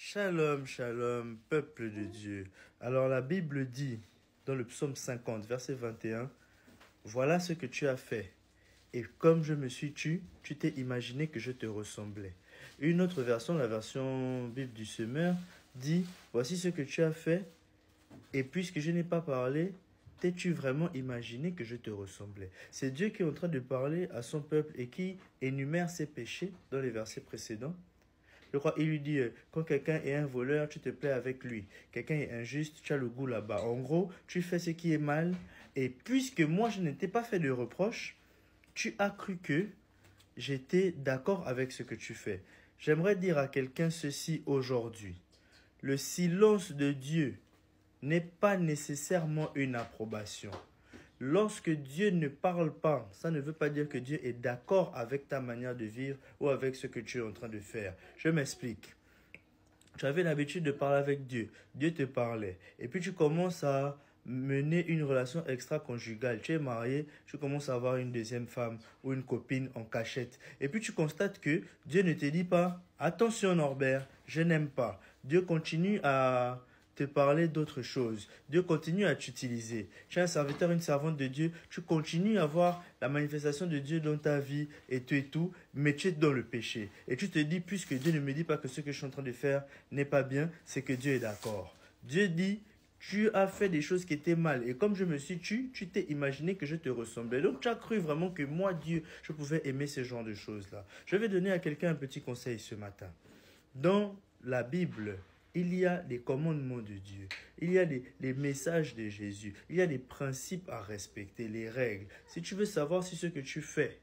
Shalom, shalom, peuple de Dieu. Alors la Bible dit, dans le psaume 50, verset 21, « Voilà ce que tu as fait, et comme je me suis tu t'es imaginé que je te ressemblais. » Une autre version, la version Bible du Semeur, dit, « Voici ce que tu as fait, et puisque je n'ai pas parlé, t'es-tu vraiment imaginé que je te ressemblais ?» C'est Dieu qui est en train de parler à son peuple et qui énumère ses péchés dans les versets précédents. Je crois qu'il lui dit, quand quelqu'un est un voleur, tu te plais avec lui. Quelqu'un est injuste, tu as le goût là-bas. En gros, tu fais ce qui est mal. Et puisque moi, je ne t'ai pas fait de reproche, tu as cru que j'étais d'accord avec ce que tu fais. J'aimerais dire à quelqu'un ceci aujourd'hui. Le silence de Dieu n'est pas nécessairement une approbation. Lorsque Dieu ne parle pas, ça ne veut pas dire que Dieu est d'accord avec ta manière de vivre ou avec ce que tu es en train de faire. Je m'explique. Tu avais l'habitude de parler avec Dieu. Dieu te parlait. Et puis tu commences à mener une relation extra-conjugale. Tu es marié, tu commences à avoir une deuxième femme ou une copine en cachette. Et puis tu constates que Dieu ne te dit pas « Attention Norbert, je n'aime pas ». Dieu continue à te parler d'autres choses. Dieu continue à t'utiliser. Tu es un serviteur, une servante de Dieu. Tu continues à voir la manifestation de Dieu dans ta vie et tout, mais tu es dans le péché. Et tu te dis, puisque Dieu ne me dit pas que ce que je suis en train de faire n'est pas bien, c'est que Dieu est d'accord. Dieu dit, tu as fait des choses qui étaient mal. Et comme je me suis tu t'es imaginé que je te ressemblais. Donc tu as cru vraiment que moi, Dieu, je pouvais aimer ce genre de choses-là. Je vais donner à quelqu'un un petit conseil ce matin. Dans la Bible, il y a des commandements de Dieu, il y a les messages de Jésus, il y a des principes à respecter, les règles. Si tu veux savoir si ce que tu fais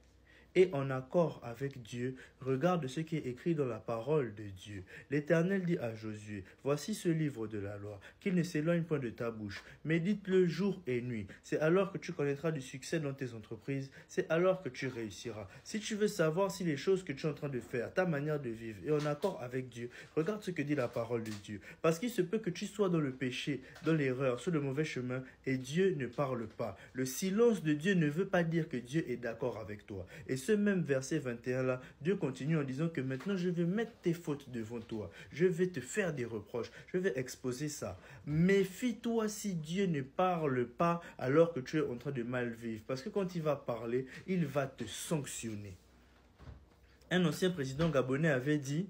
est en accord avec Dieu, regarde ce qui est écrit dans la parole de Dieu. L'Éternel dit à Josué, « Voici ce livre de la loi, qu'il ne s'éloigne point de ta bouche. Médite-le jour et nuit. C'est alors que tu connaîtras du succès dans tes entreprises. C'est alors que tu réussiras. » Si tu veux savoir si les choses que tu es en train de faire, ta manière de vivre est en accord avec Dieu, regarde ce que dit la parole de Dieu. Parce qu'il se peut que tu sois dans le péché, dans l'erreur, sur le mauvais chemin, et Dieu ne parle pas. Le silence de Dieu ne veut pas dire que Dieu est d'accord avec toi. Et ce même verset 21 là, Dieu continue en disant que maintenant je vais mettre tes fautes devant toi. Je vais te faire des reproches. Je vais exposer ça. Méfie-toi si Dieu ne parle pas alors que tu es en train de mal vivre. Parce que quand il va parler, il va te sanctionner. Un ancien président gabonais avait dit,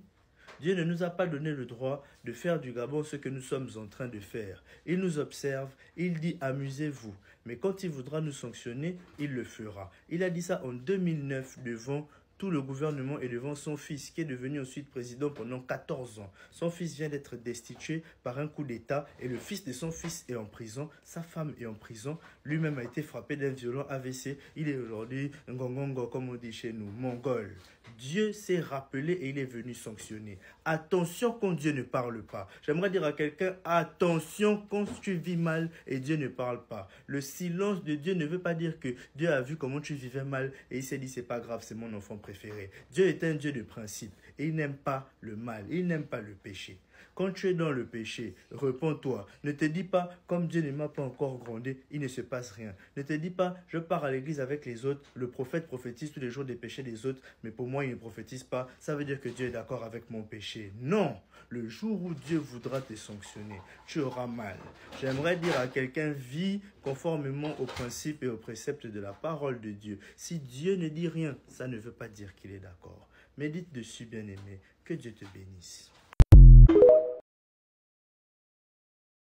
Dieu ne nous a pas donné le droit de faire du Gabon ce que nous sommes en train de faire. Il nous observe, il dit amusez-vous. Mais quand il voudra nous sanctionner, il le fera. Il a dit ça en 2009 devant tout le gouvernement et devant son fils qui est devenu ensuite président pendant 14 ans. Son fils vient d'être destitué par un coup d'État et le fils de son fils est en prison. Sa femme est en prison. Lui-même a été frappé d'un violent AVC. Il est aujourd'hui ngongongo comme on dit chez nous, mongol. Dieu s'est rappelé et il est venu sanctionner. Attention quand Dieu ne parle pas. J'aimerais dire à quelqu'un, attention quand tu vis mal et Dieu ne parle pas. Le silence de Dieu ne veut pas dire que Dieu a vu comment tu vivais mal et il s'est dit c'est pas grave, c'est mon enfant préféré. Dieu est un Dieu de principe et il n'aime pas le mal, il n'aime pas le péché. Quand tu es dans le péché, repens-toi. Ne te dis pas, comme Dieu ne m'a pas encore grondé, il ne se passe rien. Ne te dis pas, je pars à l'église avec les autres, le prophète prophétise tous les jours des péchés des autres, mais pour moi, il ne prophétise pas. Ça veut dire que Dieu est d'accord avec mon péché. Non! Le jour où Dieu voudra te sanctionner, tu auras mal. J'aimerais dire à quelqu'un, vis conformément aux principes et aux préceptes de la parole de Dieu. Si Dieu ne dit rien, ça ne veut pas dire qu'il est d'accord. Médite dessus, bien-aimé. Que Dieu te bénisse.